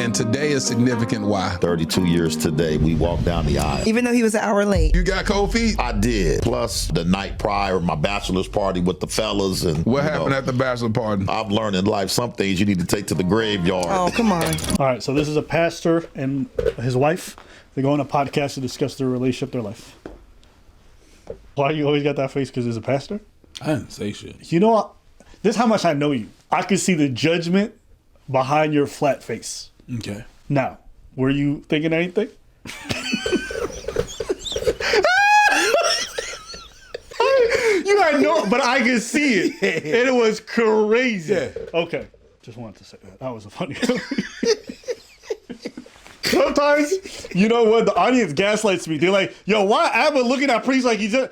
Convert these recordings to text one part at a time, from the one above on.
And today is significant. Why? 32 years today, we walked down the aisle. Even though he was an hour late. You got cold feet? I did. Plus, the night prior, my bachelor's party with the fellas. And What happened at the bachelor party? I've learned in life some things you need to take to the graveyard. Oh, come on. All right, so this is a pastor and his wife. They go on a podcast to discuss their relationship, their life. Why you always got that face? Because he's a pastor? I didn't say shit. You know what? This is how much I know you. I can see the judgment behind your flat face. Okay. Now, were you thinking anything? You had no, but I could see it. And it was crazy. Yeah. Okay. Just wanted to say that. That was a funny Sometimes, you know what? The audience gaslights me. They're like, yo, why Abba looking at Priest like he's a...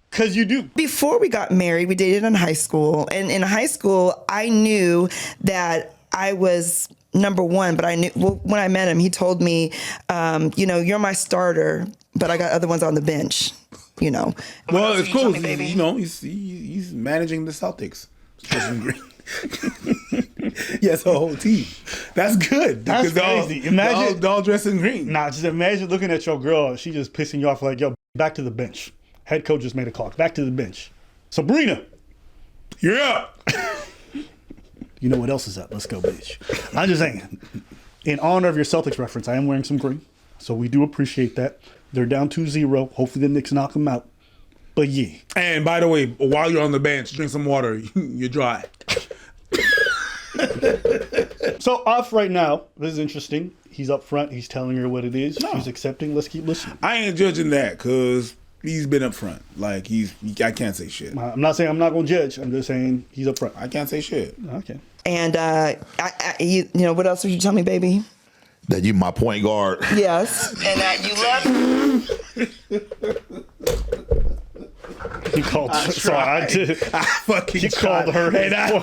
Because you do. Before we got married, we dated in high school. And in high school, I knew that I was number one. But I knew when I met him, he told me, you're my starter, but I got other ones on the bench. Well, it's cool. He's managing the Celtics. Yes, the whole team. That's good. That's crazy. Imagine they're all dressed in green. Nah, just imagine looking at your girl. She just pissing you off like, yo, back to the bench. Head coach just made a call. Back to the bench. Sabrina, you're up. You know what else is up? Let's go, bitch. I'm just saying, in honor of your Celtics reference, I am wearing some green. So we do appreciate that. They're down 2-0. Hopefully the Knicks knock them out. But yeah. And by the way, while you're on the bench, drink some water. You're dry. So off right now, this is interesting. He's up front. He's telling her what it is. No. She's accepting. Let's keep listening. I ain't judging that because he's been up front. Like, I can't say shit. I'm not saying I'm not going to judge. I'm just saying he's up front. I can't say shit. Okay. And, what else would you tell me, baby? That you my point guard. Yes. And that you love He called her. Sorry, I fucking he called her. And I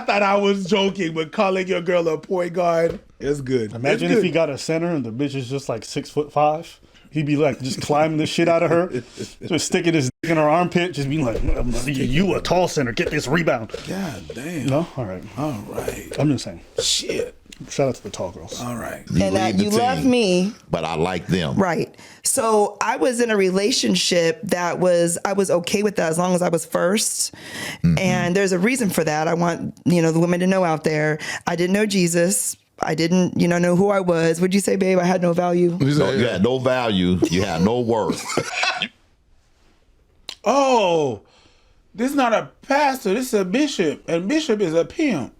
thought I was joking, but calling your girl a point guard is good. Imagine if he got a center and the bitch is just like 6'5". He'd be like just climbing the shit out of her, just sticking his dick in her armpit, just being like, "You a tall center, get this rebound." God damn. No, all right. I'm just saying. Shit. Shout out to the tall girls. All right. and that you love me. But I like them. Right. So I was in a relationship I was okay with that as long as I was first. Mm-hmm. And there's a reason for that. I want, the women to know out there. I didn't know Jesus. I didn't, know who I was. Would you say, babe, I had no value? No, you had no value. You had no worth. Oh, this is not a pastor. This is a bishop. And bishop is a pimp.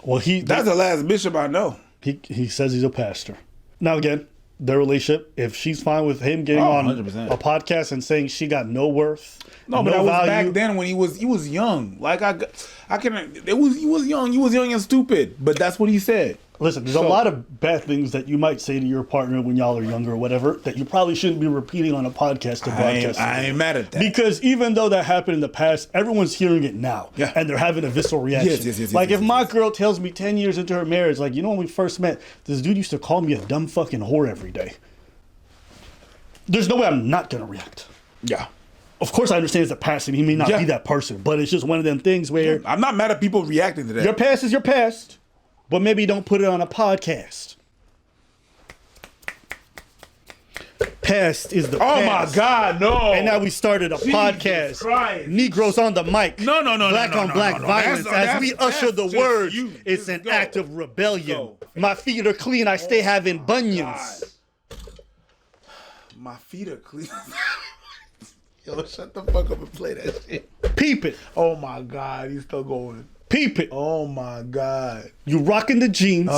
Well, that's the last bishop I know. He says he's a pastor. Now again, their relationship, if she's fine with him getting on 100%. a podcast and saying she got no worth, no, but that was back then when he was young. Like he was young and stupid. But that's what he said. Listen, there's a lot of bad things that you might say to your partner when y'all are younger or whatever that you probably shouldn't be repeating on a podcast to broadcast. I ain't mad at that. Because even though that happened in the past, everyone's hearing it now. Yeah. And they're having a visceral reaction. Yes, if my girl tells me 10 years into her marriage, like, when we first met, this dude used to call me a dumb fucking whore every day. There's no way I'm not going to react. Yeah. Of course, I understand it's a past and he may not be that person, but it's just one of them things where... I'm not mad at people reacting to that. Your past is your past. But maybe don't put it on a podcast. Past is the past. Oh my God, no. And now we started a podcast. Christ. Negroes on the mic. No. Black on black violence. As we usher the words, it's an act of rebellion. My feet are clean. I stay having bunions. My feet are clean. Yo, shut the fuck up and play that shit. Peep it. Oh my God, he's still going. Peep it. Oh my God. You rocking the jeans.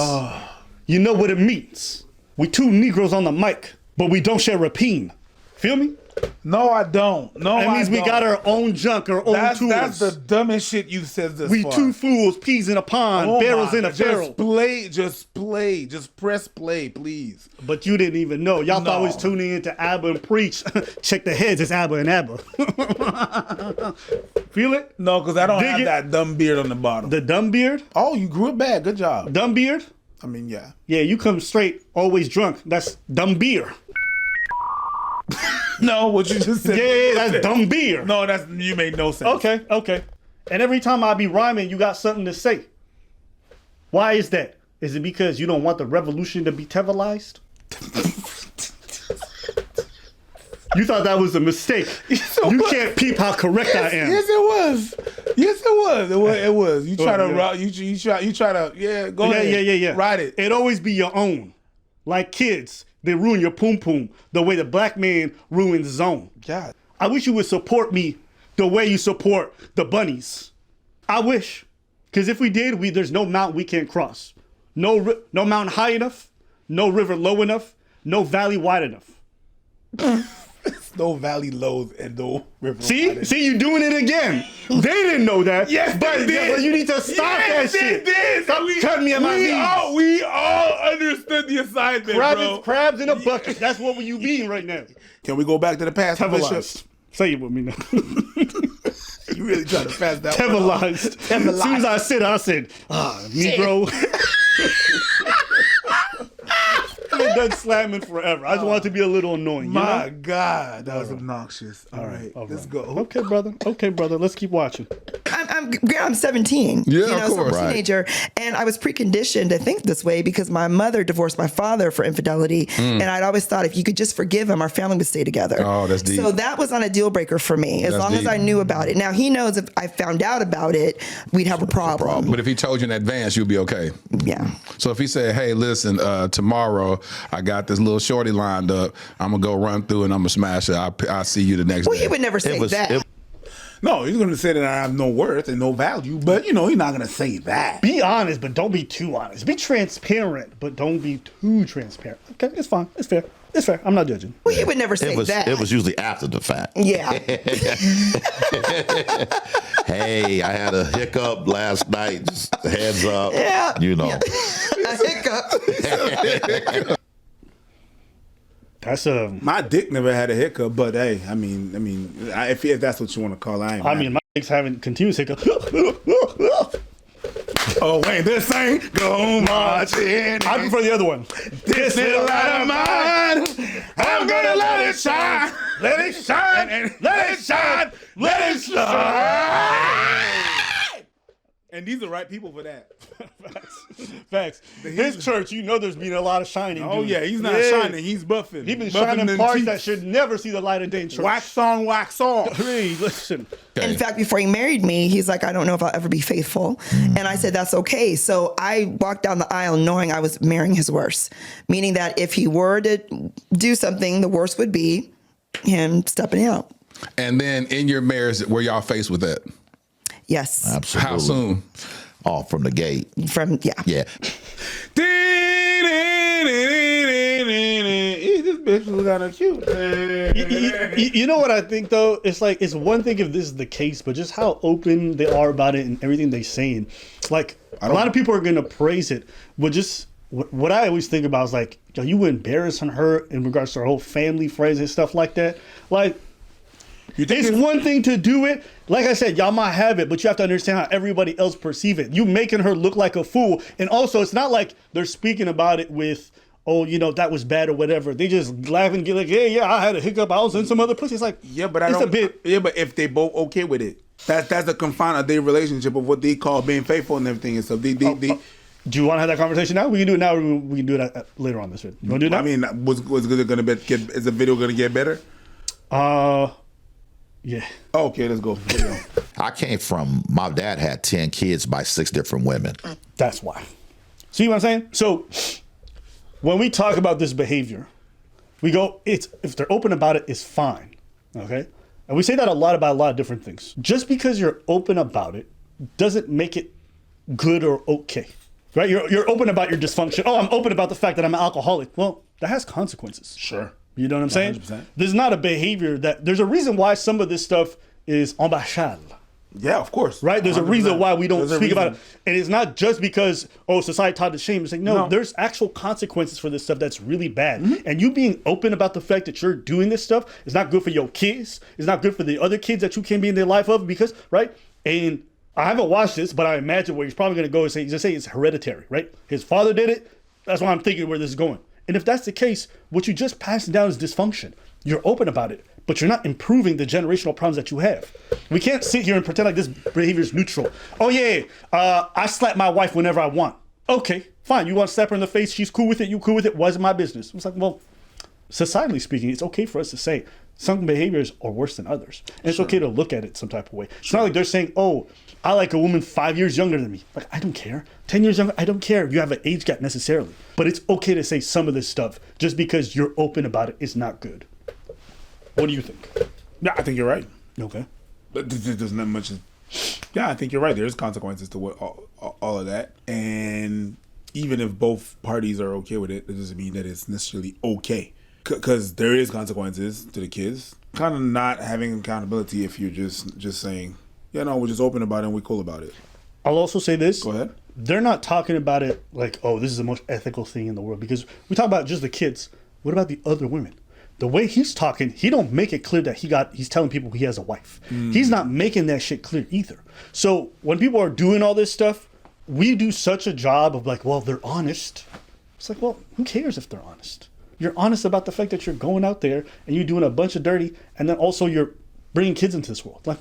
You know what it means. We two Negroes on the mic, but we don't share a peen. Feel me? No, I don't. That means we got our own junk, our own tools. That's the dumbest shit you said this We far. two fools, peas in a pond, barrels in a barrel. Just play. Just press play, please. But you didn't even know. Y'all thought I was tuning into Abba and Preach. Check the heads, it's Abba and Abba. Feel it? No, because I don't have that dumb beard on the bottom. The dumb beard? Oh, you grew it back. Good job. Dumb beard? I mean, yeah. Yeah, you come straight, always drunk. That's dumb beer. No, what you just said. Yeah, that's dumb beer. No, you made no sense. Okay. And every time I be rhyming, you got something to say. Why is that? Is it because you don't want the revolution to be televised? You thought that was a mistake. You can't peep how correct I am. Yes, it was. Yes, it was. It was. You try to go ahead. Yeah. Ride it. It always be your own. Like kids, they ruin your poom poom the way the black man ruins his own. God. I wish you would support me the way you support the bunnies. I wish. Because if we did, there's no mountain we can't cross. No mountain high enough, no river low enough, no valley wide enough. No valley lows and no river. See, you doing it again. They didn't know that. Yes, but, they did. But you need to stop that shit. Did. Stop cutting me at my knees. We all understood the assignment, bro. Crabs in a bucket. That's what you mean right now. Can we go back to the past? Televised. Say it with me now. You really trying to pass that Televised. As soon as I said, Negro. I've been done slamming forever. I just want it to be a little annoying. My God, that was obnoxious. All right, let's go. Okay, brother. Let's keep watching. I'm 17. Yeah, you know, of so I'm course. a teenager, and I was preconditioned to think this way because my mother divorced my father for infidelity, and I'd always thought if you could just forgive him, our family would stay together. Oh, that's deep. So that was not a deal breaker for me, as That's long as deep. I knew about it. Now he knows if I found out about it, we'd have a problem. But if he told you in advance, you'd be okay. Yeah. So if he said, "Hey, listen, tomorrow I got this little shorty lined up. I'm gonna go run through and I'm gonna smash it. I'll see you the next Well, day." he would never say that. No, he's going to say that I have no worth and no value, but he's not going to say that. Be honest, but don't be too honest. Be transparent, but don't be too transparent. Okay, it's fine. It's fair. I'm not judging. Well, he would never say that. It was usually after the fact. Yeah. Hey, I had a hiccup last night. Just heads up. Yeah. You know. A hiccup. That's My dick never had a hiccup, but hey, if that's what you want to call it, my dicks haven't continuous hiccup. Oh wait, this ain't go marching. I prefer the other one. This little light of mine, I'm gonna let it shine, let it shine, let it shine, let it shine. And these are the right people for that. Facts. His church, there's been a lot of shining. Oh dude. yeah, he's not shining, he's buffing. He's been Buffing shining them parts cheeks. that should never see the light of day in church. Wax on, wax off. Hey, listen. In fact, before he married me, he's like, I don't know if I'll ever be faithful. And I said, that's okay. So I walked down the aisle knowing I was marrying his worst, meaning that if he were to do something, the worst would be him stepping out. And then in your marriage, were y'all faced with that? Yes. Absolutely. How soon? Oh, from the gate. Yeah. This bitch was kind of cute. You know what I think though? It's like it's one thing if this is the case, but just how open they are about it and everything they saying. Like a lot of people are gonna praise it, but just what I always think about is like, yo, you embarrassing her in regards to her whole family, friends, and stuff like that. Like, it's one thing to do it. Like I said, y'all might have it, but you have to understand how everybody else perceive it. You making her look like a fool, and also it's not like they're speaking about it with, oh, that was bad or whatever. They just laugh and get like, yeah, I had a hiccup. I was in some other place. It's like, but if they both okay with it, that's the confine of their relationship of what they call being faithful and everything and stuff. Do you want to have that conversation now? We can do it now, or we can do it later on this week. You want to do it now? Was it going to get? Is the video going to get better? Yeah. Okay, let's go. I came from, my dad had 10 kids by 6 different women. That's why. See what I'm saying? So when we talk about this behavior, we go, if they're open about it, it's fine. Okay? And we say that a lot about a lot of different things. Just because you're open about it doesn't make it good or okay. Right? You're open about your dysfunction. Oh, I'm open about the fact that I'm an alcoholic. Well, that has consequences. Sure. You know what I'm saying? 100%. There's not a behavior there's a reason why some of this stuff is embachable. Yeah, of course. Right? There's a reason why we don't There's a speak about it. reason. And it's not just because, society taught us shame. It's like, no, there's actual consequences for this stuff that's really bad. Mm-hmm. And you being open about the fact that you're doing this stuff is not good for your kids. It's not good for the other kids that you can be in their life of because, right? And I haven't watched this, but I imagine where he's probably going to go and say it's hereditary, right? His father did it. That's why I'm thinking where this is going. And if that's the case, what you just passing down is dysfunction. You're open about it, but you're not improving the generational problems that you have. We can't sit here and pretend like this behavior is neutral. Oh yeah, I slap my wife whenever I want. Okay, fine. You want to slap her in the face? She's cool with it. You cool with it? Why is it my business? It's like, well, societally speaking, it's okay for us to say some behaviors are worse than others. And it's okay to look at it some type of way. It's not like they're saying, oh, I like a woman 5 years younger than me. Like, I don't care. 10 years younger, I don't care if you have an age gap necessarily. But it's okay to say some of this stuff just because you're open about it is not good. What do you think? Yeah, I think you're right. Okay. But there's not much. Yeah, I think you're right. There's consequences to what all of that, and even if both parties are okay with it, it doesn't mean that it's necessarily okay. Because there is consequences to the kids. Kind of not having accountability if you're just saying, yeah, no, we're just open about it and we're cool about it. I'll also say this. Go ahead. They're not talking about it like, oh, this is the most ethical thing in the world. Because we talk about just the kids. What about the other women? The way he's talking, he don't make it clear that he's telling people he has a wife. He's not making that shit clear either. So when people are doing all this stuff, we do such a job of like, well, they're honest. It's like, well, who cares if they're honest? You're honest about the fact that you're going out there and you're doing a bunch of dirty, and then also you're bringing kids into this world. Like,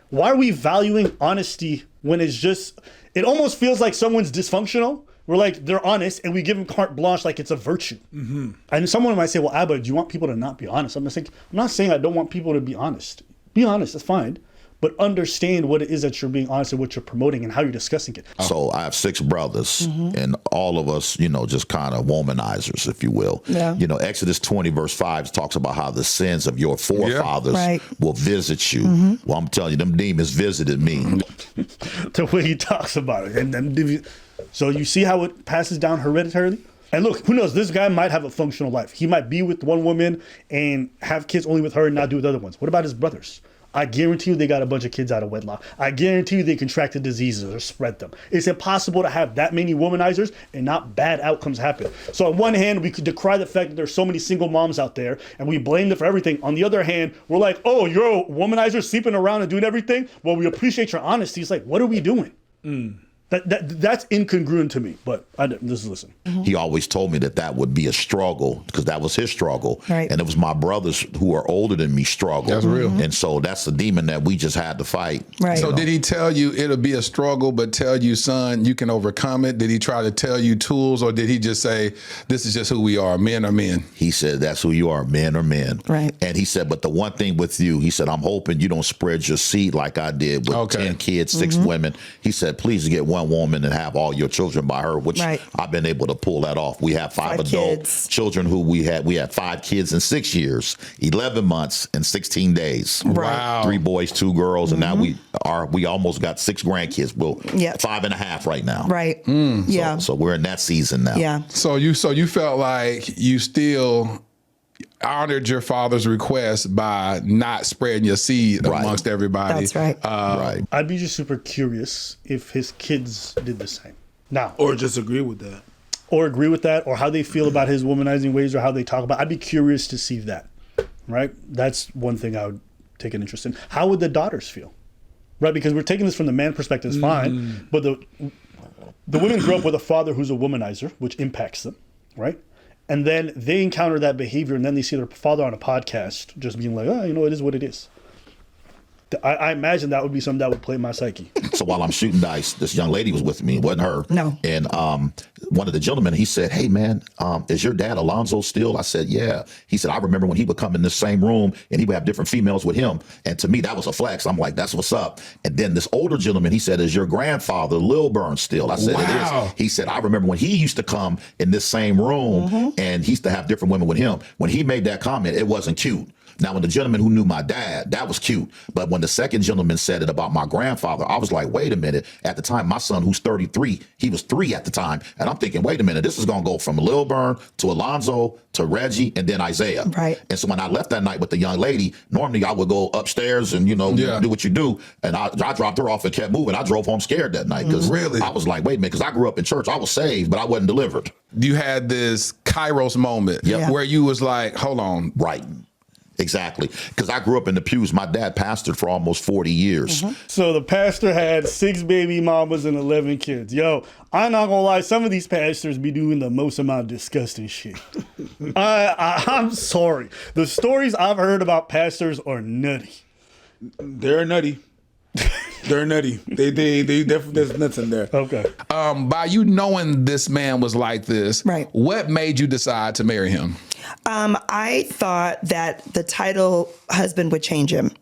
why are we valuing honesty when it's just, it almost feels like someone's dysfunctional. We're like, they're honest, and we give them carte blanche like it's a virtue. Mm-hmm. And someone might say, well, Abba, do you want people to not be honest? I'm not saying I don't want people to be honest. Be honest, that's fine. But understand what it is that you're being honest and what you're promoting and how you're discussing it. So I have 6 brothers, and all of us, just kind of womanizers, if you will. Yeah. Exodus 20, verse 5 talks about how the sins of your forefathers Right. will visit you. Well, I'm telling you, them demons visited me. The way he talks about it. And then, so you see how it passes down hereditarily? And look, who knows? This guy might have a functional life. He might be with one woman and have kids only with her and not do with other ones. What about his brothers? I guarantee you they got a bunch of kids out of wedlock. I guarantee you they contracted diseases or spread them. It's impossible to have that many womanizers and not bad outcomes happen. So on one hand, we could decry the fact that there's so many single moms out there and we blame them for everything. On the other hand, we're like, oh, you're a womanizer sleeping around and doing everything? Well, we appreciate your honesty. It's like, what are we doing? That's incongruent to me, but just listen. He always told me that would be a struggle because that was his struggle. Right. And it was my brothers who are older than me struggle. That's real. And so that's the demon that we just had to fight. Right. So did he tell you it'll be a struggle, but tell you, son, you can overcome it? Did he try to tell you tools, or did he just say, this is just who we are, men are men? He said, that's who you are, men are men. Right. And he said, but the one thing with you, he said, I'm hoping you don't spread your seed like I did with 10 kids, 6 women. He said, please get one woman and have all your children by her, which Right. I've been able to pull that off. We have 5 adult kids. children who we had 5 kids in 6 years, 11 months and 16 days. Wow. 3 boys, 2 girls, and now we almost got 6 grandkids. Well, Yep. 5.5 right now. Right. Yeah. So we're in that season now. Yeah. So you felt like you still honored your father's request by not spreading your seed Right. amongst everybody. That's right. Right. I'd be just super curious if his kids did the same. Now, Or just agree with that. or agree with that, or how they feel about his womanizing ways, or how they talk about. I'd be curious to see that. Right? That's one thing I would take an interest in. How would the daughters feel? Right? Because we're taking this from the man perspective, it's fine, but the women grew up with a father who's a womanizer, which impacts them, right? And then they encounter that behavior, and then they see their father on a podcast just being like, oh, it is what it is. I imagine that would be something that would play my psyche. So while I'm shooting dice, this young lady was with me. It wasn't her. No. And one of the gentlemen, he said, hey, man, is your dad Alonzo still? I said, yeah. He said, I remember when he would come in this same room and he would have different females with him. And to me, that was a flex. I'm like, that's what's up. And then this older gentleman, he said, is your grandfather Lil Burn still? I said, Wow. it is. He said, I remember when he used to come in this same room and he used to have different women with him. When he made that comment, it wasn't cute. Now, when the gentleman who knew my dad, that was cute. But when the second gentleman said it about my grandfather, I was like, wait a minute. At the time, my son, who's 33, he was 3 at the time. And I'm thinking, wait a minute, this is going to go from Lil Burn to Alonzo to Reggie and then Isaiah. Right. And so when I left that night with the young lady, normally I would go upstairs and, do what you do. And I dropped her off and kept moving. I drove home scared that night because Really? I was like, wait a minute, because I grew up in church. I was saved, but I wasn't delivered. You had this Kairos moment Yep. where you was like, hold on. Right. Exactly. Because I grew up in the pews. My dad pastored for almost 40 years. So the pastor had 6 baby mamas and 11 kids. Yo, I'm not gonna lie, some of these pastors be doing the most amount of disgusting shit. I'm sorry. The stories I've heard about pastors are nutty. They're nutty. They're nutty. They definitely, there's nuts in there. Okay. By you knowing this man was like this, Right. what made you decide to marry him? I thought that the title husband would change him.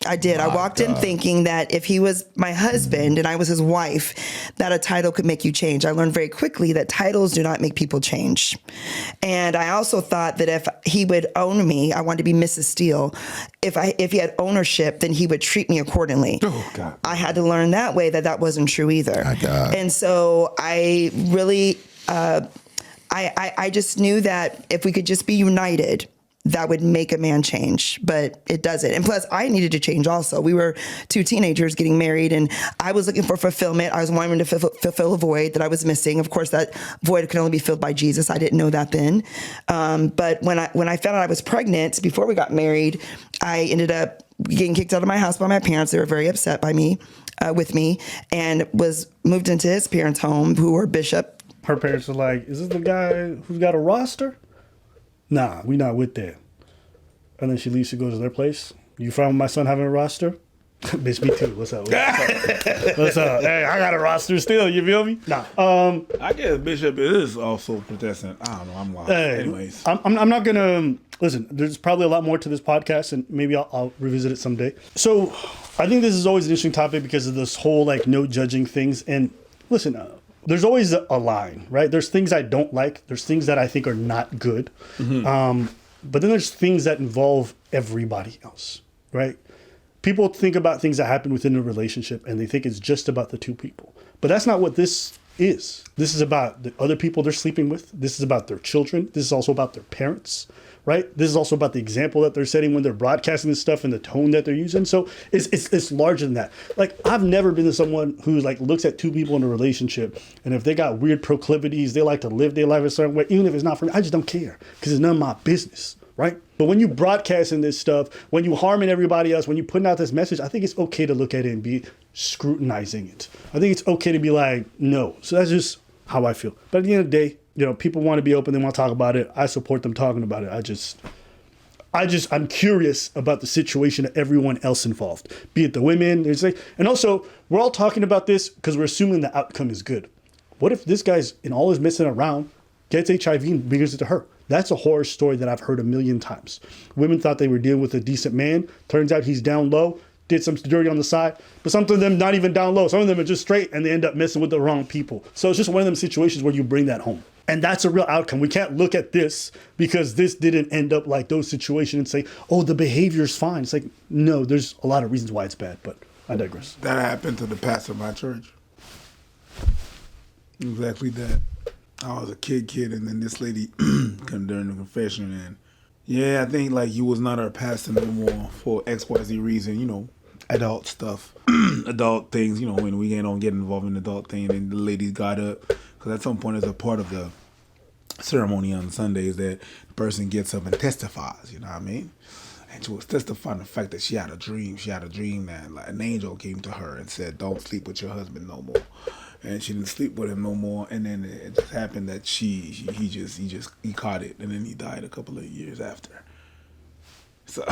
I did. I walked in thinking that if he was my husband and I was his wife, that a title could make you change. I learned very quickly that titles do not make people change. And I also thought that if he would own me, I wanted to be Mrs. Steele. If he had ownership, then he would treat me accordingly. Oh, God. I had to learn that way that wasn't true either. My God. And so I really, I just knew that if we could just be united, that would make a man change, but it doesn't. And plus, I needed to change also. We were two teenagers getting married, and I was looking for fulfillment. I was wanting to fulfill a void that I was missing. Of course, that void could only be filled by Jesus. I didn't know that then. But when I found out I was pregnant, before we got married, I ended up getting kicked out of my house by my parents. They were very upset by me, with me, and was moved into his parents' home, who were bishop. Her parents were like, "Is this the guy who's got a roster?" Nah, we not with that. And then she leaves, she goes to their place. You fine with my son having a roster? Bitch, me too. What's up? What's up? Hey, I got a roster still, you feel me? Nah. I guess Bishop is also Protestant. I don't know. I'm lost. Anyways. I'm not going to... Listen, there's probably a lot more to this podcast, and maybe I'll revisit it someday. So I think this is always an interesting topic because of this whole, like, no judging things. And listen, there's always a line, right? There's things I don't like. There's things that I think are not good. But then there's things that involve everybody else, right? People think about things that happen within a relationship and they think it's just about the two people. But that's not what this is. This is about the other people they're sleeping with. This is about their children. This is also about their parents, right? This is also about the example that they're setting when they're broadcasting this stuff and the tone that they're using. So it's larger than that. Like, I've never been to someone who like looks at two people in a relationship, and if they got weird proclivities, they like to live their life a certain way, even if it's not for me, I just don't care because it's none of my business, right? But when you broadcasting this stuff, when you harming everybody else, when you putting out this message, I think it's okay to look at it and be scrutinizing it. I think it's okay to be like, no. So that's just how I feel. But at the end of the day, you know, people want to be open. They want to talk about it. I support them talking about it. I'm curious about the situation of everyone else involved, be it the women. And also, we're all talking about this because we're assuming the outcome is good. What if this guy's in all his messing around, gets HIV and brings it to her? That's a horror story that I've heard a million times. Women thought they were dealing with a decent man. Turns out he's down low, did some dirty on the side. But some of them not even down low. Some of them are just straight and they end up messing with the wrong people. So it's just one of them situations where you bring that home. And that's a real outcome. We can't look at this because this didn't end up like those situations and say, oh, the behavior's fine. It's like, no, there's a lot of reasons why it's bad, but I digress. That happened to the pastor of my church. Exactly that. I was a kid, and then this lady came during the confession, and yeah, I think like you was not our pastor no more for XYZ reason, you know, adult stuff, adult things, you know, when we don't get involved in adult thing, and the lady got up, because at some point as a part of the ceremony on Sundays that the person gets up and testifies, you know what I mean? And she was testifying the fact that she had a dream. She had a dream that like an angel came to her and said, "Don't sleep with your husband no more." And she didn't sleep with him no more. And then it just happened that he caught it, and then he died a couple of years after. So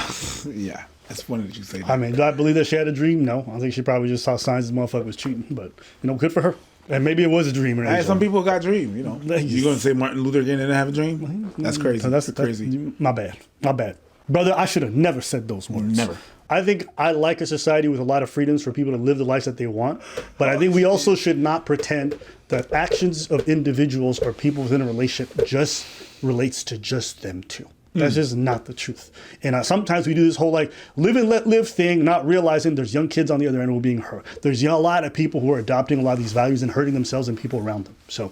yeah, it's funny that you say that. I mean, do I believe that she had a dream? No, I think she probably just saw signs the motherfucker was cheating. But you know, good for her. And maybe it was a dream. Hey, some people got dreams, you know. You gonna say Martin Luther King didn't have a dream? That's crazy. That's crazy. My bad. Brother, I should have never said those words. Never. I think I like a society with a lot of freedoms for people to live the lives that they want. But I think we also should not pretend that actions of individuals or people within a relationship just relates to just them two. That's just not the truth. And sometimes we do this whole like live and let live thing, not realizing there's young kids on the other end who are being hurt. There's a lot of people who are adopting a lot of these values and hurting themselves and people around them. So,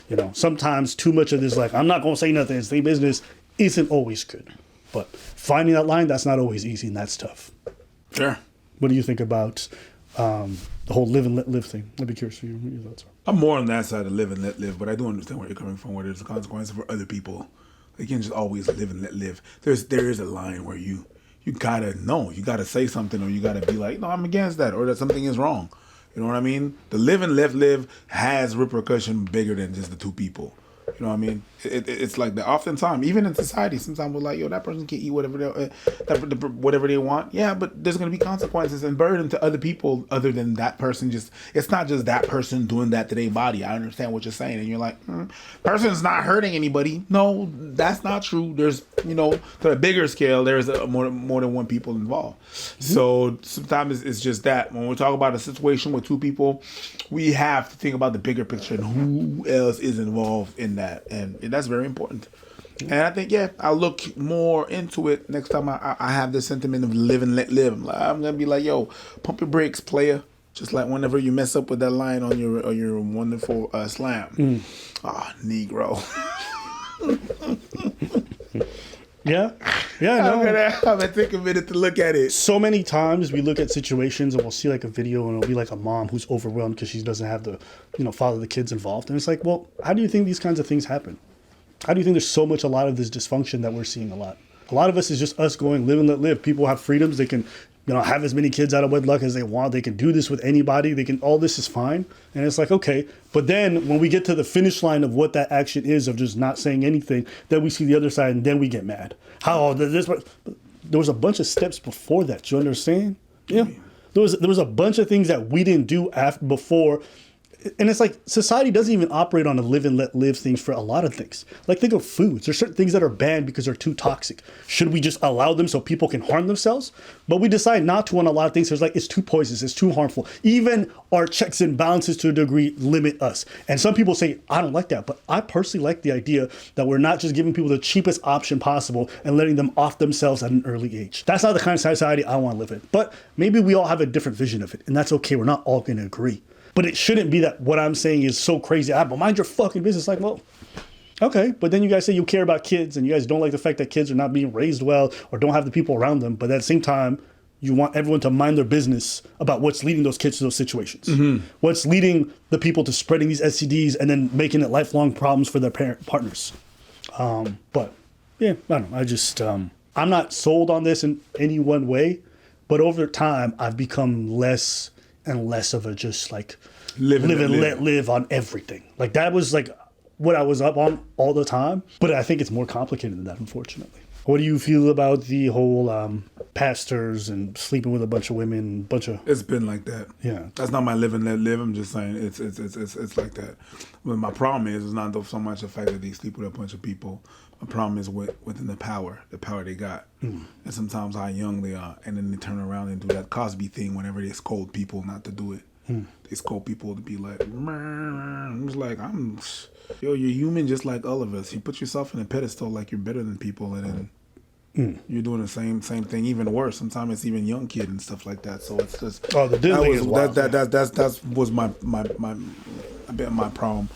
you know, sometimes too much of this, like, I'm not going to say nothing, stay business, isn't always good. But finding that line, that's not always easy, and that's tough. Sure. What do you think about the whole live and let live thing? I'd be curious for you, what your thoughts are. I'm more on that side of live and let live, but I do understand where you're coming from, where there's a consequence for other people. You can't just always live and let live. There is a line where you gotta know, you gotta say something, or you gotta be like, no, I'm against that, or that something is wrong. You know what I mean? The live and let live has repercussion bigger than just the two people. You know what I mean? It's like that. Oftentimes, even in society, sometimes we're like, yo, that person can eat whatever they want. Yeah, but there's going to be consequences and burden to other people other than that person. It's not just that person doing that to their body. I understand what you're saying. And you're like, person's not hurting anybody. No, that's not true. There's, to a bigger scale, there's more than one people involved. So sometimes it's just that. When we talk about a situation with two people, we have to think about the bigger picture and who else is involved in that. And that's very important. And I think, I'll look more into it next time I have this sentiment of live and let live. I'm going to be like, yo, pump your brakes, player. Just like whenever you mess up with that line on your wonderful slam. Negro. Yeah. No. I'm gonna take a minute to look at it. So many times we look at situations and we'll see like a video and it'll be like a mom who's overwhelmed because she doesn't have the, father of the kids involved. And it's like, well, how do you think these kinds of things happen? How do you think there's a lot of this dysfunction that we're seeing a lot? A lot of us is just us going live and let live. People have freedoms. They can, have as many kids out of wedlock as they want. They can do this with anybody. All this is fine. And it's like, okay. But then when we get to the finish line of what that action is of just not saying anything, then we see the other side and then we get mad. There was a bunch of steps before that. You understand? Yeah. There was a bunch of things that we didn't do before. And it's like society doesn't even operate on a live and let live things for a lot of things. Like think of foods. There's certain things that are banned because they're too toxic. Should we just allow them so people can harm themselves? But we decide not to on a lot of things. So it's like, it's too poisonous. It's too harmful. Even our checks and balances to a degree limit us. And some people say, I don't like that. But I personally like the idea that we're not just giving people the cheapest option possible and letting them off themselves at an early age. That's not the kind of society I want to live in. But maybe we all have a different vision of it. And that's okay. We're not all going to agree. But it shouldn't be that what I'm saying is so crazy. But mind your fucking business. Like, well, okay. But then you guys say you care about kids and you guys don't like the fact that kids are not being raised well or don't have the people around them. But at the same time, you want everyone to mind their business about what's leading those kids to those situations. Mm-hmm. What's leading the people to spreading these STDs and then making it lifelong problems for their partners. But yeah, I don't know. I just, I'm not sold on this in any one way. But over time, I've become less and less of a just like live and let live on everything. Like that was like what I was up on all the time. But I think it's more complicated than that, unfortunately. What do you feel about the whole pastors and sleeping with a bunch of women, It's been like that. Yeah. That's not my live and let live. I'm just saying it's like that. But my problem is not so much the fact that they sleep with a bunch of people. My problem is within the power they got. And sometimes how young they are. And then they turn around and do that Cosby thing whenever they scold people not to do it. They scold people to be like, I'm just like, you're human just like all of us. You put yourself in a pedestal like you're better than people, and then you're doing the same thing, even worse. Sometimes it's even young kid and stuff like that. So it's just the diddling is wild. That was my problem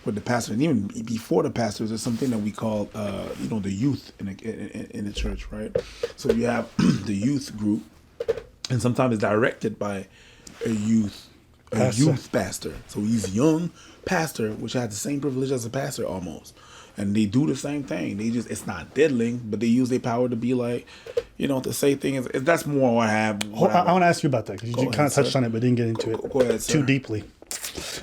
with the pastor. And even before the pastors, there's something that we call the youth in the church, right? So you have the youth group, and sometimes it's directed by a youth pastor. So he's young pastor, which has the same privilege as a pastor almost. And they do the same thing. It's not diddling, but they use their power to be like, to say things. That's more what I have. I want to ask you about that because you kind of touched on it, but didn't get into it Go ahead, too deeply.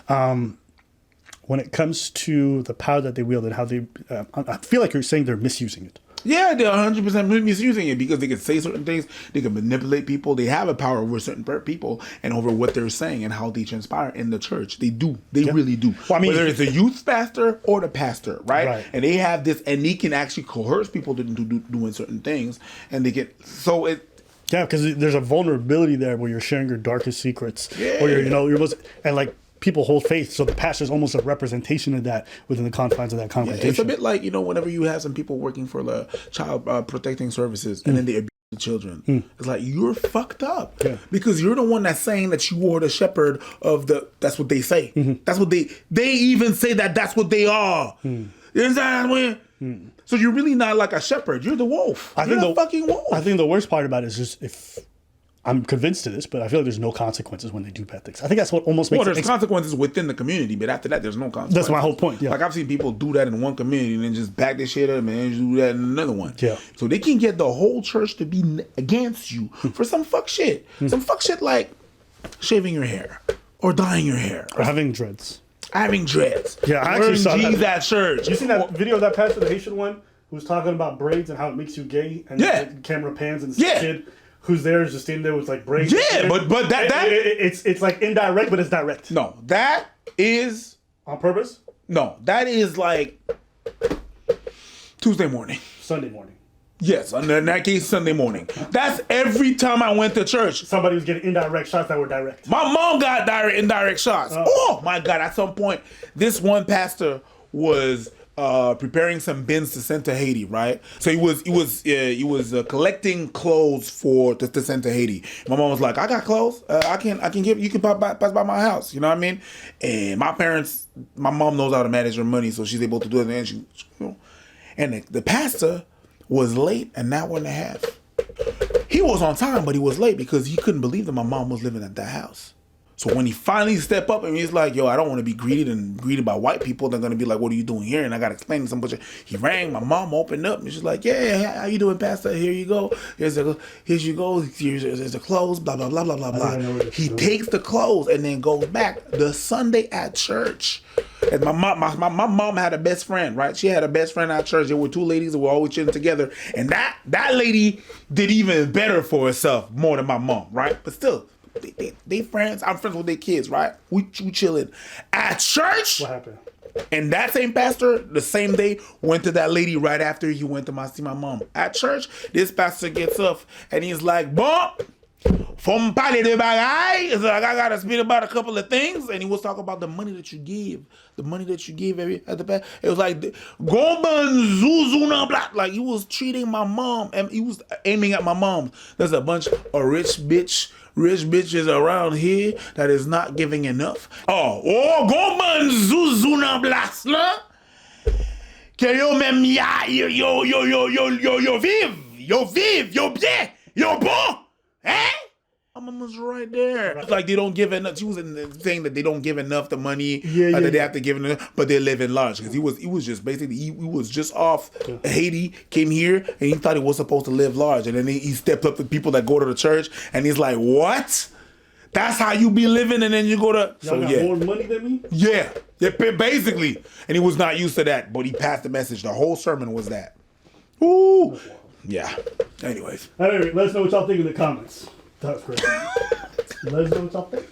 When it comes to the power that they wield and how they, I feel like you're saying they're misusing it. Yeah, they're 100% misusing it because they can say certain things. They can manipulate people. They have a power over certain people and over what they're saying and how they transpire in the church. They do. They really do. Well, I mean, whether it's a youth pastor or the pastor, right? And they have this, and they can actually coerce people to doing certain things. And they get, so it, yeah, because there's a vulnerability there where you're sharing your darkest secrets. Yeah. Or and like, people hold faith, so the pastor's almost a representation of that within the confines of that congregation. Yeah, it's a bit like, whenever you have some people working for the child protecting services and then they abuse the children. It's like, you're fucked up because you're the one that's saying that you are the shepherd of that's what they say. That's what they even say that's what they are. You understand what I mean? So you're really not like a shepherd. You're the wolf. You're the fucking wolf. I think the worst part about it is just if I'm convinced of this, but I feel like there's no consequences when they do bad things. I think that's what almost makes there's consequences within the community, but after that, there's no consequences. That's my whole point. Yeah. Like I've seen people do that in one community and then just back their shit up and then do that in another one. Yeah. So they can get the whole church to be against you for some fuck shit. Some fuck shit like shaving your hair or dyeing your hair or having dreads. having dreads. Yeah, I actually wearing saw that. jeans at church. You seen that video of that pastor, the Haitian one, who's talking about braids and how it makes you gay? And Yeah. the camera pans and Yeah. this kid who's there is just standing there with like braids. Yeah, but that It's like indirect, but it's direct. no, that is On purpose? that is like Tuesday morning. Sunday morning. Yes, in that case, Sunday morning. That's every time I went to church. Somebody was getting indirect shots that were direct. My mom got direct, indirect shots. Oh my God! At some point, this one pastor was preparing some bins to send to Haiti, right? So he was collecting clothes to send to Haiti. My mom was like, "I got clothes. I can give you can pass by my house." You know what I mean? And my mom knows how to manage her money, so she's able to do it. And the pastor was late an hour and a half. He was on time, but he was late because he couldn't believe that my mom was living at that house. So when he finally stepped up and he's like, yo, I don't want to be greeted by white people. They're going to be like, what are you doing here? And I got to explain to some bunch of, he rang, my mom opened up and she's like, yeah, how you doing, pastor? Here you go. Here's the clothes, blah, blah, blah, blah, blah, blah. He takes the clothes and then goes back the Sunday at church. And my mom had a best friend, right? She had a best friend at church. There were two ladies that were always chilling together. And that lady did even better for herself, more than my mom, right? But still, they friends. I'm friends with their kids, right? We chilling at church. What happened? And that same pastor, the same day, went to that lady right after he went to see my mom. At church, this pastor gets up and he's like, bon, from parler de bagay. It's like, I gotta speak about a couple of things. And he was talking about the money that you give. The money that you give at the back. It was like, like he was treating my mom and he was aiming at my mom. There's a bunch of rich bitches around here that is not giving enough. Goman Zuzuna Blasla. Que yo même yo vive, yo bien, yo bon. Eh? My mom was right there. It's like they don't give enough. She was saying that they don't give enough the money that they have to give enough, but they live in large because he was just basically he was just off Haiti, came here, and he thought he was supposed to live large, and then he stepped up to people that go to the church, and he's like, "What? That's how you be living?" And then you go to Y'all got more money than me? yeah, basically, and he was not used to that, but he passed the message. The whole sermon was that. Ooh, yeah. Anyways. Anyway, let us know what y'all think in the comments. That's great. Let us know what y'all think.